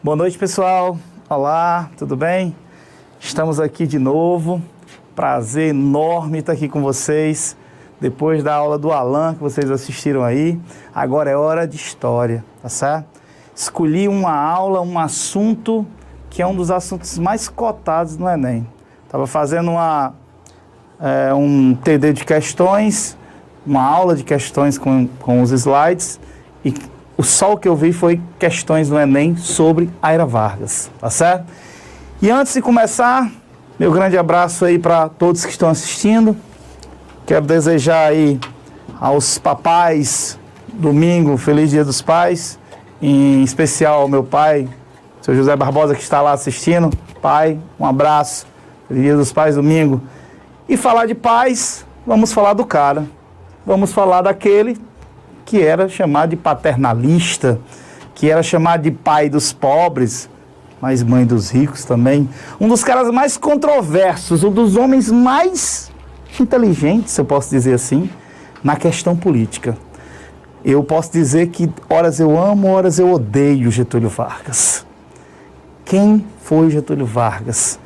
Boa noite, pessoal. Olá, tudo bem? Estamos aqui de novo. Prazer enorme estar aqui com vocês. Depois da aula do Alan, que vocês assistiram aí, agora é hora de história, tá certo? Escolhi uma aula, um assunto que é um dos assuntos mais cotados no Enem. Estava fazendo um TD de questões, uma aula de questões com os slides, e só o que eu vi foi questões no Enem sobre Aira Vargas, tá certo? E antes de começar, meu grande abraço aí para todos que estão assistindo. Quero desejar aí aos papais, domingo, feliz Dia dos Pais, em especial ao meu pai, seu José Barbosa, que está lá assistindo. Pai, um abraço, feliz Dia dos Pais, domingo. E falar de pais, vamos falar do cara. Vamos falar daquele que era chamado de paternalista, que era chamado de pai dos pobres, mas mãe dos ricos também. Um dos caras mais controversos, um dos homens mais inteligentes, se eu posso dizer assim, na questão política. Eu posso dizer que horas eu amo, horas eu odeio Getúlio Vargas. Quem foi Getúlio Vargas?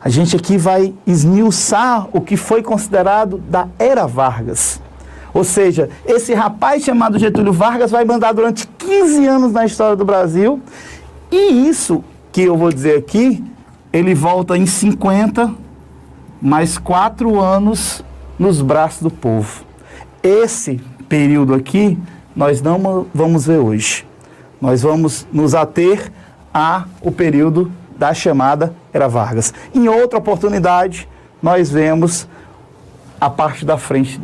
A gente aqui vai esmiuçar o que foi considerado da Era Vargas. Ou seja, esse rapaz chamado Getúlio Vargas vai mandar durante 15 anos na história do Brasil. E isso que eu vou dizer aqui, ele volta em 50, mais 4 anos nos braços do povo. Esse período aqui, nós não vamos ver hoje. Nós vamos nos ater ao período da chamada Era Vargas. Em outra oportunidade, nós vemos a parte da frente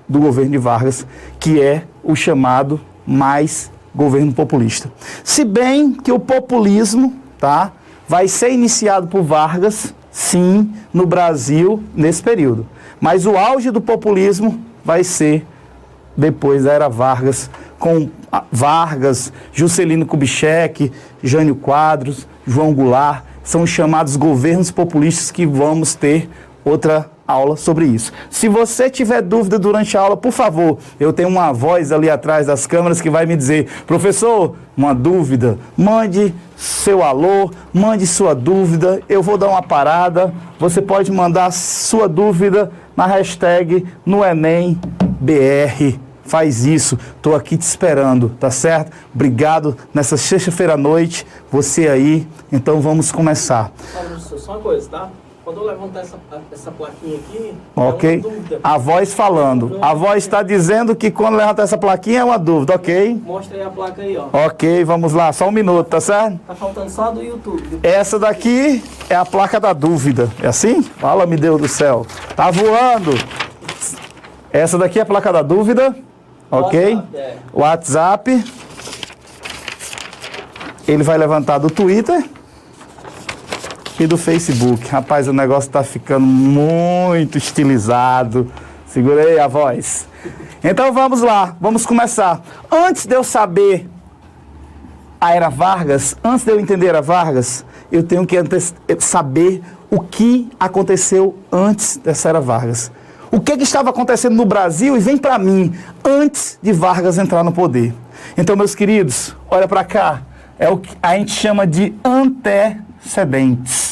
do governo de Vargas, que é o chamado mais governo populista. Se bem que o populismo, tá, vai ser iniciado por Vargas, sim, no Brasil, nesse período. Mas o auge do populismo vai ser depois da Era Vargas, com Vargas, Juscelino Kubitschek, Jânio Quadros, João Goulart, são os chamados governos populistas, que vamos ter outra aula sobre isso. Se você tiver dúvida durante a aula, por favor, eu tenho uma voz ali atrás das câmeras que vai me dizer: professor, uma dúvida, mande seu alô, mande sua dúvida, eu vou dar uma parada, você pode mandar sua dúvida na hashtag no Enem BR. Faz isso, estou aqui te esperando, tá certo? Obrigado nessa sexta-feira à noite, você aí, então vamos começar. Só uma coisa, tá? Quando eu levantar essa plaquinha aqui, ok? É uma dúvida. A voz falando. A voz está dizendo que quando levantar essa plaquinha é uma dúvida, ok? Mostra aí a placa aí, ó. Ok, vamos lá, só um minuto, tá certo? Tá faltando só do YouTube. Essa daqui é a placa da dúvida. É assim? Fala, meu Deus do céu. Tá voando. Essa daqui é a placa da dúvida, ok? WhatsApp. Ele vai levantar do Twitter e do Facebook. Rapaz, o negócio está ficando muito estilizado. Segurei a voz. Então vamos lá, vamos começar. Antes de eu saber a Era Vargas, antes de eu entender a Vargas, eu tenho que saber o que aconteceu antes dessa Era Vargas. O que estava acontecendo no Brasil, e vem para mim, antes de Vargas entrar no poder. Então, meus queridos, olha para cá. É o que a gente chama de antecedentes.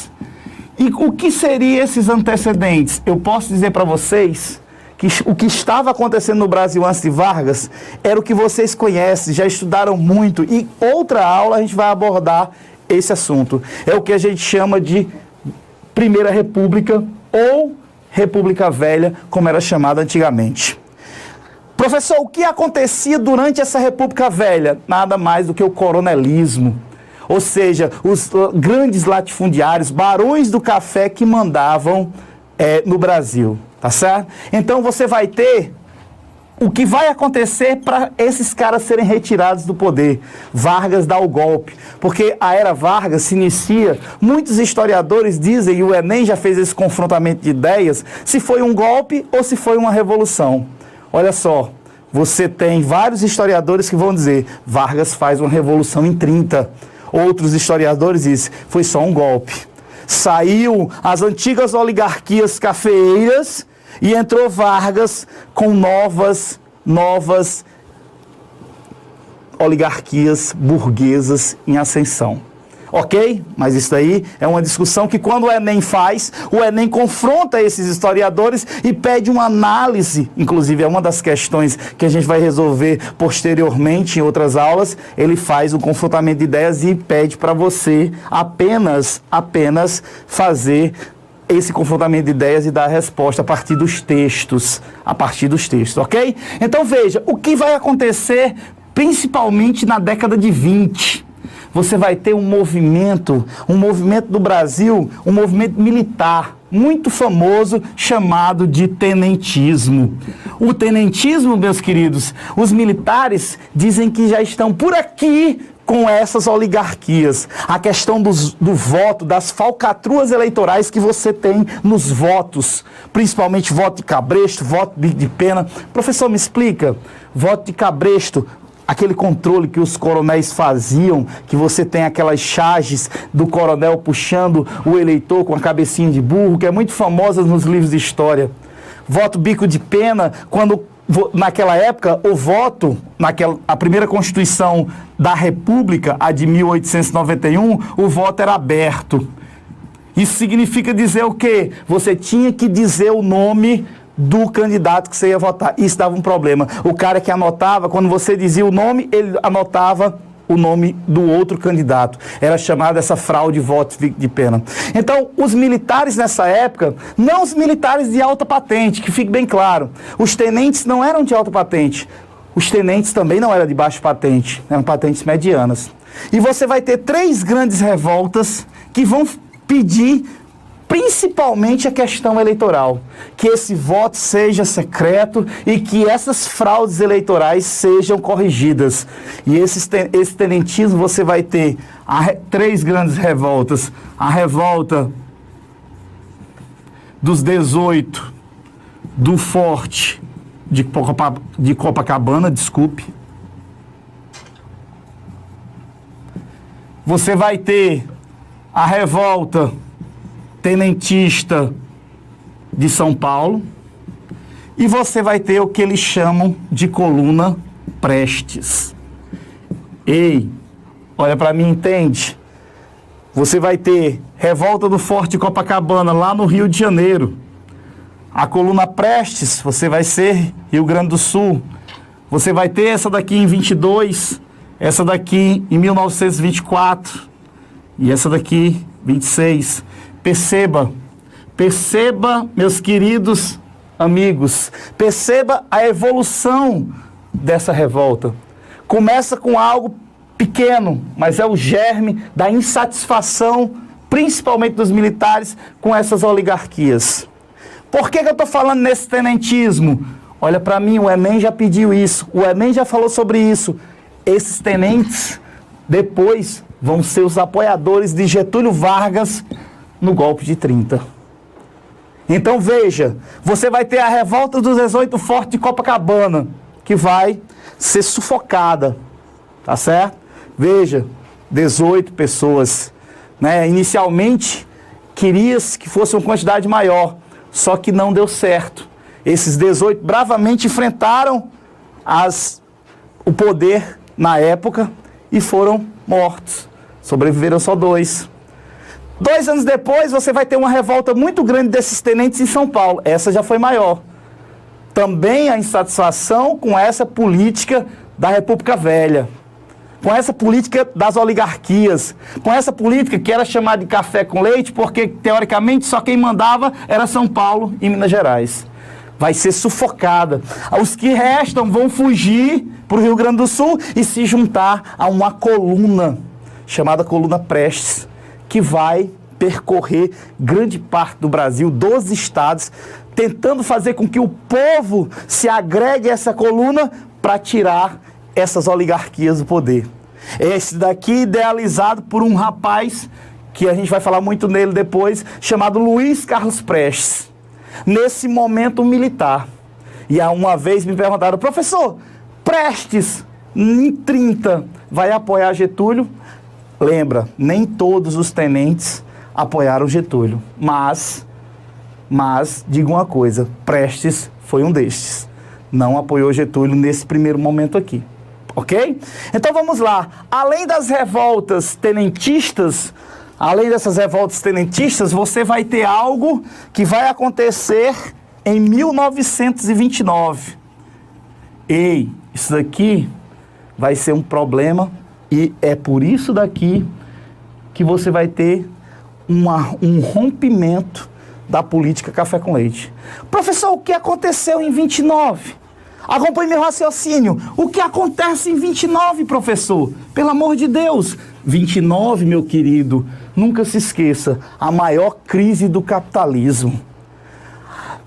E o que seriam esses antecedentes? Eu posso dizer para vocês que o que estava acontecendo no Brasil antes de Vargas era o que vocês conhecem, já estudaram muito, e outra aula a gente vai abordar esse assunto. É o que a gente chama de Primeira República ou República Velha, como era chamada antigamente. Professor, o que acontecia durante essa República Velha? Nada mais do que o coronelismo. Ou seja, os grandes latifundiários, barões do café que mandavam no Brasil, tá certo? Então você vai ter o que vai acontecer para esses caras serem retirados do poder. Vargas dá o golpe, porque a Era Vargas se inicia, muitos historiadores dizem, e o Enem já fez esse confrontamento de ideias, se foi um golpe ou se foi uma revolução. Olha só, você tem vários historiadores que vão dizer, Vargas faz uma revolução em 30. Outros historiadores dizem, foi só um golpe. Saiu as antigas oligarquias cafeeiras e entrou Vargas com novas oligarquias burguesas em ascensão. Ok? Mas isso aí é uma discussão que quando o Enem faz, o Enem confronta esses historiadores e pede uma análise, inclusive é uma das questões que a gente vai resolver posteriormente em outras aulas, ele faz um confrontamento de ideias e pede para você apenas fazer esse confrontamento de ideias e dar a resposta a partir dos textos, ok? Então veja, o que vai acontecer principalmente na década de 20? Você vai ter um movimento do Brasil, um movimento militar muito famoso chamado de tenentismo. O tenentismo, meus queridos, os militares dizem que já estão por aqui com essas oligarquias. A questão do voto, das falcatruas eleitorais que você tem nos votos, principalmente voto de cabresto, voto de pena. Professor, me explica, voto de cabresto, aquele controle que os coronéis faziam, que você tem aquelas charges do coronel puxando o eleitor com a cabecinha de burro, que é muito famosa nos livros de história. Voto bico de pena, quando naquela época o voto, a primeira Constituição da República, a de 1891, o voto era aberto. Isso significa dizer o quê? Você tinha que dizer o nome do candidato que você ia votar. Isso dava um problema. O cara que anotava, quando você dizia o nome, ele anotava o nome do outro candidato. Era chamada essa fraude de voto de pena. Então, os militares nessa época, não os militares de alta patente, que fique bem claro, os tenentes não eram de alta patente. Os tenentes também não eram de baixa patente, eram patentes medianas. E você vai ter 3 grandes revoltas que vão pedir principalmente a questão eleitoral, que esse voto seja secreto e que essas fraudes eleitorais sejam corrigidas. E esse tenentismo você vai ter 3 grandes revoltas. A revolta dos 18 do Forte de Copacabana, desculpe. Você vai ter a revolta tenentista de São Paulo, e você vai ter o que eles chamam de coluna Prestes. Ei, olha para mim, entende? Você vai ter revolta do Forte de Copacabana, lá no Rio de Janeiro. A coluna Prestes, você vai ser Rio Grande do Sul. Você vai ter essa daqui em 22, essa daqui em 1924, e essa daqui 26. Perceba, meus queridos amigos, perceba a evolução dessa revolta. Começa com algo pequeno, mas é o germe da insatisfação, principalmente dos militares, com essas oligarquias. Por que eu estou falando nesse tenentismo? Olha para mim, o Enem já pediu isso, o Enem já falou sobre isso. Esses tenentes, depois, vão ser os apoiadores de Getúlio Vargas no golpe de 30. Então veja, você vai ter a revolta dos 18 Forte de Copacabana, que vai ser sufocada, tá certo? Veja, 18 pessoas, né? Inicialmente, queria-se que fosse uma quantidade maior, só que não deu certo. Esses 18 bravamente enfrentaram o poder na época e foram mortos. Sobreviveram só 2. 2 anos depois, você vai ter uma revolta muito grande desses tenentes em São Paulo. Essa já foi maior. Também a insatisfação com essa política da República Velha, com essa política das oligarquias, com essa política que era chamada de café com leite, porque, teoricamente, só quem mandava era São Paulo e Minas Gerais. Vai ser sufocada. Os que restam vão fugir para o Rio Grande do Sul e se juntar a uma coluna, chamada Coluna Prestes, que vai percorrer grande parte do Brasil, 12 estados, tentando fazer com que o povo se agregue a essa coluna para tirar essas oligarquias do poder. Esse daqui idealizado por um rapaz, que a gente vai falar muito nele depois, chamado Luiz Carlos Prestes. Nesse momento militar. E uma vez me perguntaram, professor, Prestes, em 30, vai apoiar Getúlio? Lembra, nem todos os tenentes apoiaram Getúlio, mas digo uma coisa, Prestes foi um destes. Não apoiou Getúlio nesse primeiro momento aqui. ok? Então vamos lá. Além das revoltas tenentistas, você vai ter algo que vai acontecer em 1929. Ei, isso daqui vai ser um problema e é por isso daqui que você vai ter um rompimento da política café com leite. Professor, o que aconteceu em 29? Acompanhe meu raciocínio. O que acontece em 29, professor? Pelo amor de Deus. 29, meu querido, nunca se esqueça, a maior crise do capitalismo.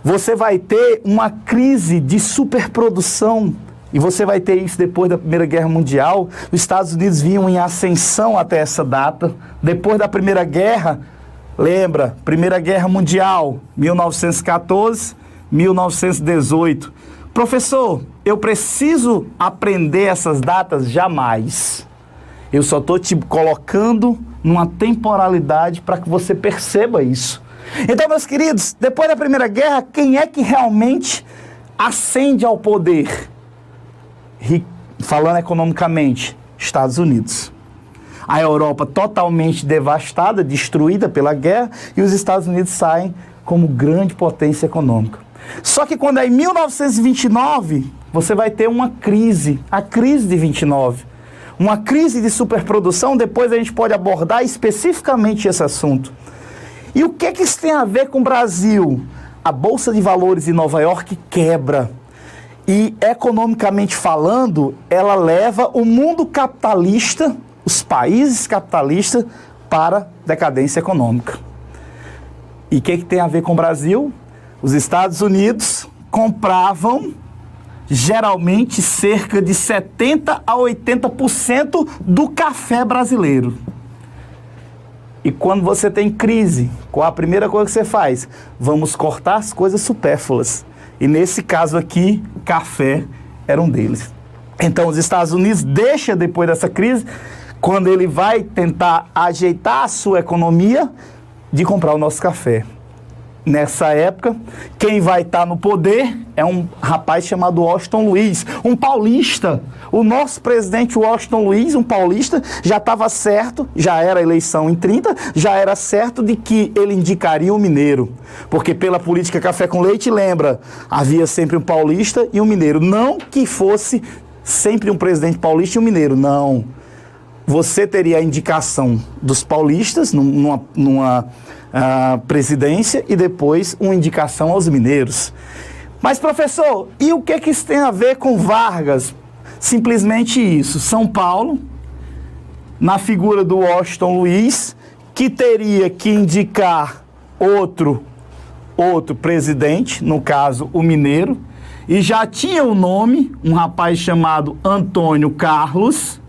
Você vai ter uma crise de superprodução, e você vai ter isso depois da Primeira Guerra Mundial. Os Estados Unidos vinham em ascensão até essa data. Depois da Primeira Guerra, lembra, Primeira Guerra Mundial, 1914, 1918. Professor, eu preciso aprender essas datas? Jamais. Eu só estou te colocando numa temporalidade para que você perceba isso. Então, meus queridos, depois da Primeira Guerra, quem é que realmente ascende ao poder? Falando economicamente, Estados Unidos. A Europa totalmente devastada, destruída pela guerra, e os Estados Unidos saem como grande potência econômica. Só que quando é em 1929, você vai ter uma crise, a crise de 29. Uma crise de superprodução, depois a gente pode abordar especificamente esse assunto. E o que é que isso tem a ver com o Brasil? A Bolsa de Valores de Nova York quebra. E, economicamente falando, ela leva o mundo capitalista, os países capitalistas, para decadência econômica. E o que tem a ver com o Brasil? Os Estados Unidos compravam, geralmente, cerca de 70% a 80% do café brasileiro. E quando você tem crise, qual a primeira coisa que você faz? Vamos cortar as coisas supérfluas. E nesse caso aqui, café era um deles. Então, os Estados Unidos deixa, depois dessa crise, quando ele vai tentar ajeitar a sua economia, de comprar o nosso café. Nessa época, quem vai estar no poder é um rapaz chamado Washington Luiz, um paulista. O nosso presidente Washington Luiz, um paulista, já estava certo, já era eleição em 30, já era certo de que ele indicaria um mineiro. Porque pela política café com leite, lembra, havia sempre um paulista e um mineiro. Não que fosse sempre um presidente paulista e um mineiro, não. Você teria a indicação dos paulistas numa presidência e depois uma indicação aos mineiros. Mas, professor, e o que isso tem a ver com Vargas? Simplesmente isso. São Paulo, na figura do Washington Luiz, que teria que indicar outro presidente, no caso o mineiro, e já tinha o nome, um rapaz chamado Antônio Carlos.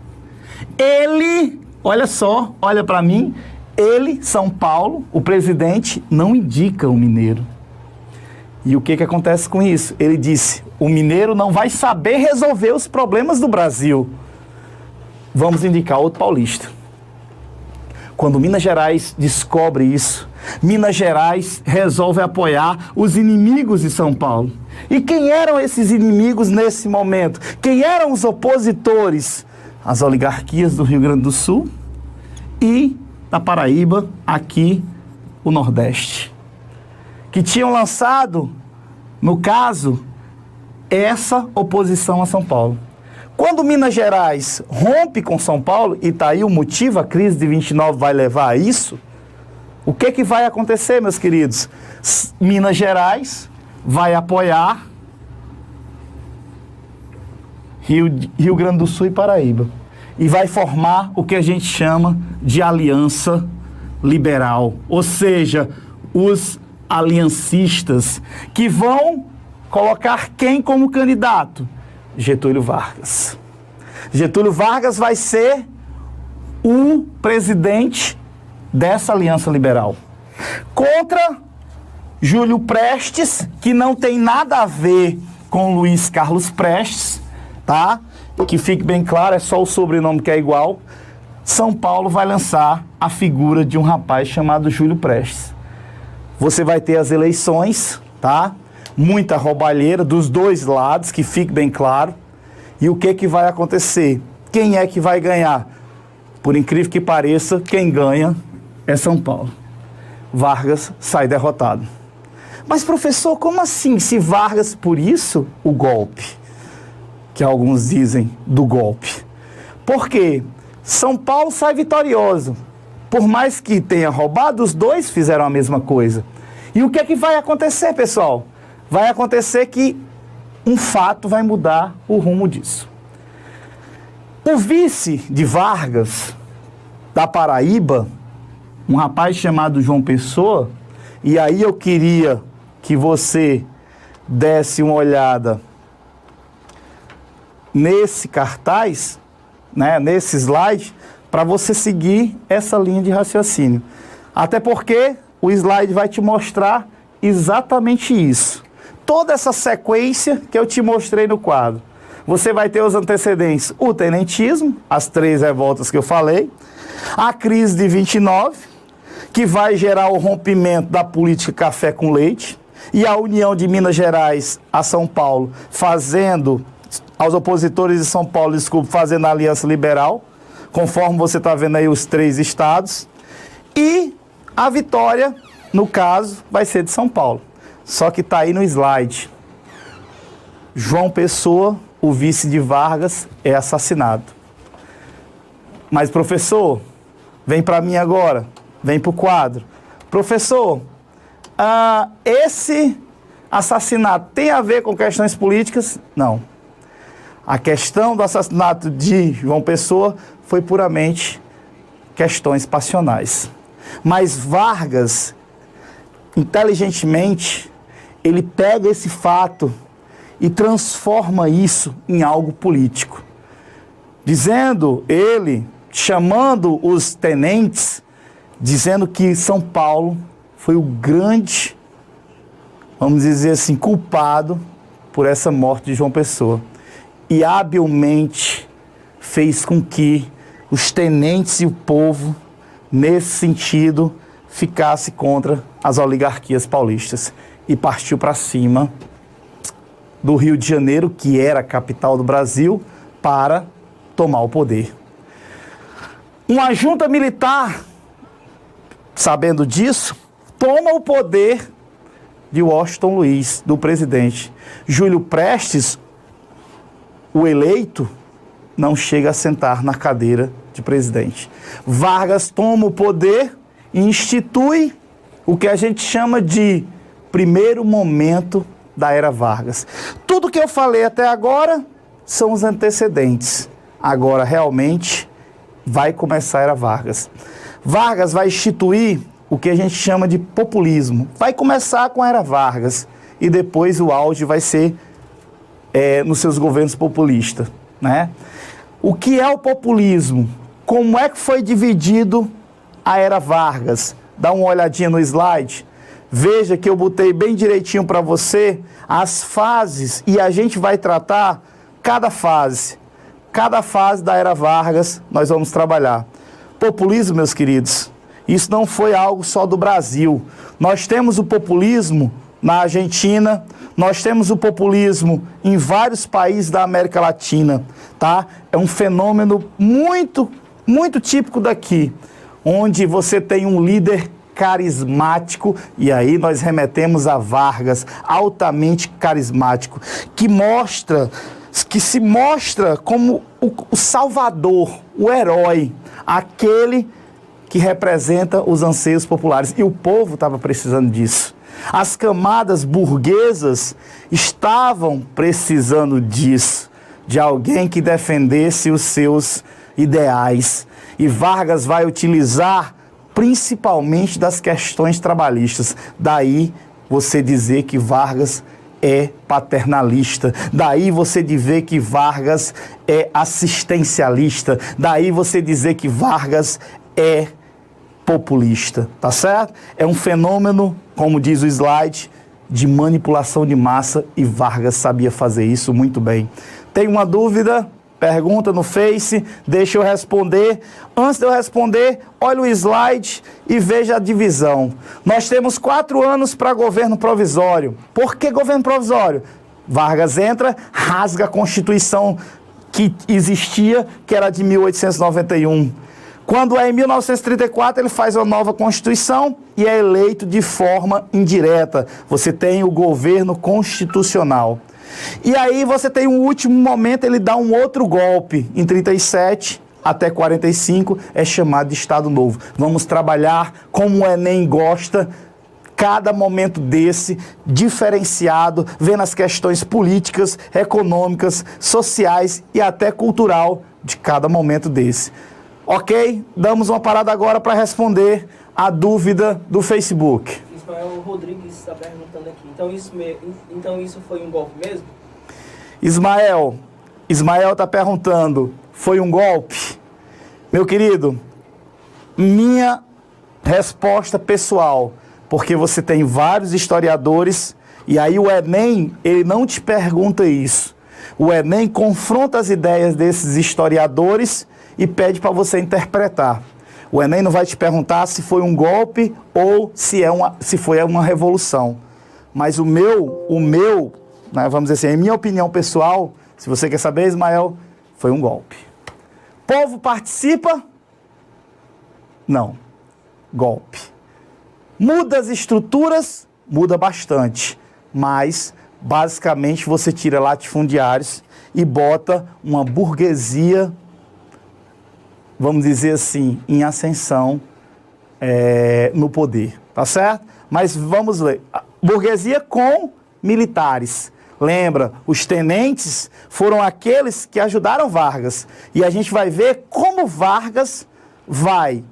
Ele, olha só, olha para mim, ele, São Paulo, o presidente, não indica o mineiro. E o que acontece com isso? Ele disse, o mineiro não vai saber resolver os problemas do Brasil. Vamos indicar outro paulista. Quando Minas Gerais descobre isso, Minas Gerais resolve apoiar os inimigos de São Paulo. E quem eram esses inimigos nesse momento? Quem eram os opositores? As oligarquias do Rio Grande do Sul e da Paraíba, aqui o Nordeste, que tinham lançado, no caso, essa oposição a São Paulo. Quando Minas Gerais rompe com São Paulo, e está aí o motivo, a crise de 29 vai levar a isso, o que vai acontecer, meus queridos? Minas Gerais vai apoiar Rio Grande do Sul e Paraíba. E vai formar o que a gente chama de aliança liberal. Ou seja, os aliancistas que vão colocar quem como candidato? Getúlio Vargas. Getúlio Vargas vai ser o presidente dessa aliança liberal. Contra Júlio Prestes, que não tem nada a ver com Luiz Carlos Prestes, tá? Que fique bem claro, é só o sobrenome que é igual. São Paulo vai lançar a figura de um rapaz chamado Júlio Prestes. Você vai ter as eleições, tá? Muita roubalheira dos dois lados, que fique bem claro. E o que vai acontecer? Quem é que vai ganhar? Por incrível que pareça, quem ganha é São Paulo. Vargas sai derrotado. Mas, professor, como assim? Se Vargas, por isso, o golpe, que alguns dizem do golpe. Por quê? São Paulo sai vitorioso. Por mais que tenha roubado, os dois fizeram a mesma coisa. E o que é que vai acontecer, pessoal? Vai acontecer que um fato vai mudar o rumo disso. O vice de Vargas, da Paraíba, um rapaz chamado João Pessoa, e aí eu queria que você desse uma olhada nesse cartaz, né, nesse slide, para você seguir essa linha de raciocínio. Até porque o slide vai te mostrar exatamente isso. Toda essa sequência que eu te mostrei no quadro. Você vai ter os antecedentes, o tenentismo, as 3 revoltas que eu falei, a crise de 29, que vai gerar o rompimento da política café com leite, e a união de Minas Gerais a São Paulo, fazendo, aos opositores de São Paulo, fazendo a aliança liberal, conforme você está vendo aí os 3 estados, e a vitória, no caso, vai ser de São Paulo. Só que está aí no slide. João Pessoa, o vice de Vargas, é assassinado. Mas, professor, vem para mim agora, vem para o quadro. Professor, esse assassinato tem a ver com questões políticas? Não. A questão do assassinato de João Pessoa foi puramente questões passionais. Mas Vargas, inteligentemente, ele pega esse fato e transforma isso em algo político. Dizendo ele, chamando os tenentes, dizendo que São Paulo foi o grande, vamos dizer assim, culpado por essa morte de João Pessoa. E habilmente fez com que os tenentes e o povo, nesse sentido, ficasse contra as oligarquias paulistas. E partiu para cima do Rio de Janeiro, que era a capital do Brasil, para tomar o poder. Uma junta militar, sabendo disso, toma o poder de Washington Luiz, do presidente. Júlio Prestes, o eleito, não chega a sentar na cadeira de presidente. Vargas toma o poder e institui o que a gente chama de primeiro momento da era Vargas. Tudo que eu falei até agora são os antecedentes. Agora, realmente, vai começar a era Vargas. Vargas vai instituir o que a gente chama de populismo. Vai começar com a era Vargas e depois o auge vai ser nos seus governos populistas, né? O que é o populismo? Como é que foi dividido a era Vargas? Dá uma olhadinha no slide. Veja que eu botei bem direitinho para você as fases e a gente vai tratar cada fase. Cada fase da era Vargas nós vamos trabalhar. Populismo, meus queridos, isso não foi algo só do Brasil. Nós temos o populismo na Argentina, nós temos o populismo em vários países da América Latina, tá? É um fenômeno muito, muito típico daqui, onde você tem um líder carismático, e aí nós remetemos a Vargas, altamente carismático, que se mostra como o salvador, o herói, aquele que representa os anseios populares. E o povo estava precisando disso. As camadas burguesas estavam precisando disso, de alguém que defendesse os seus ideais. E Vargas vai utilizar principalmente das questões trabalhistas. Daí você dizer que Vargas é paternalista, daí você dizer que Vargas é assistencialista, daí você dizer que Vargas é populista, tá certo? É um fenômeno, como diz o slide, de manipulação de massa, e Vargas sabia fazer isso muito bem. Tem uma dúvida? Pergunta no Face, deixa eu responder. Antes de eu responder, olha o slide e veja a divisão. Nós temos 4 anos para governo provisório. Por que governo provisório? Vargas entra, rasga a Constituição que existia, que era de 1891. Quando é em 1934, ele faz uma nova Constituição e é eleito de forma indireta. Você tem o governo constitucional. E aí você tem um último momento, ele dá um outro golpe. Em 37 até 45 é chamado de Estado Novo. Vamos trabalhar como o Enem gosta, cada momento desse, diferenciado, vendo as questões políticas, econômicas, sociais e até cultural de cada momento desse. Ok? Damos uma parada agora para responder a dúvida do Facebook. Ismael Rodrigues está perguntando aqui. Então isso foi um golpe mesmo? Ismael está perguntando, foi um golpe? Meu querido, minha resposta pessoal, porque você tem vários historiadores, e aí o Enem, ele não te pergunta isso. O Enem confronta as ideias desses historiadores e pede para você interpretar. O Enem não vai te perguntar se foi um golpe ou se foi uma revolução. Mas o meu, né, vamos dizer assim, em minha opinião pessoal, se você quer saber, Ismael, foi um golpe. Povo participa? Não. Golpe. Muda as estruturas? Muda bastante. Mas, basicamente, você tira latifundiários e bota uma burguesia, vamos dizer assim, em ascensão no poder, tá certo? Mas vamos ler. Burguesia com militares. Lembra, os tenentes foram aqueles que ajudaram Vargas. E a gente vai ver como Vargas vai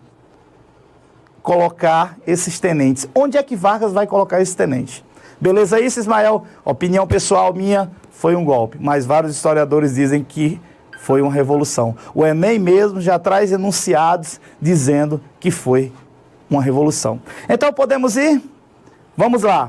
colocar esses tenentes. Onde é que Vargas vai colocar esses tenentes? Beleza isso, Ismael? Opinião pessoal minha, foi um golpe. Mas vários historiadores dizem que foi uma revolução. O Enem mesmo já traz enunciados dizendo que foi uma revolução. Então podemos ir? Vamos lá.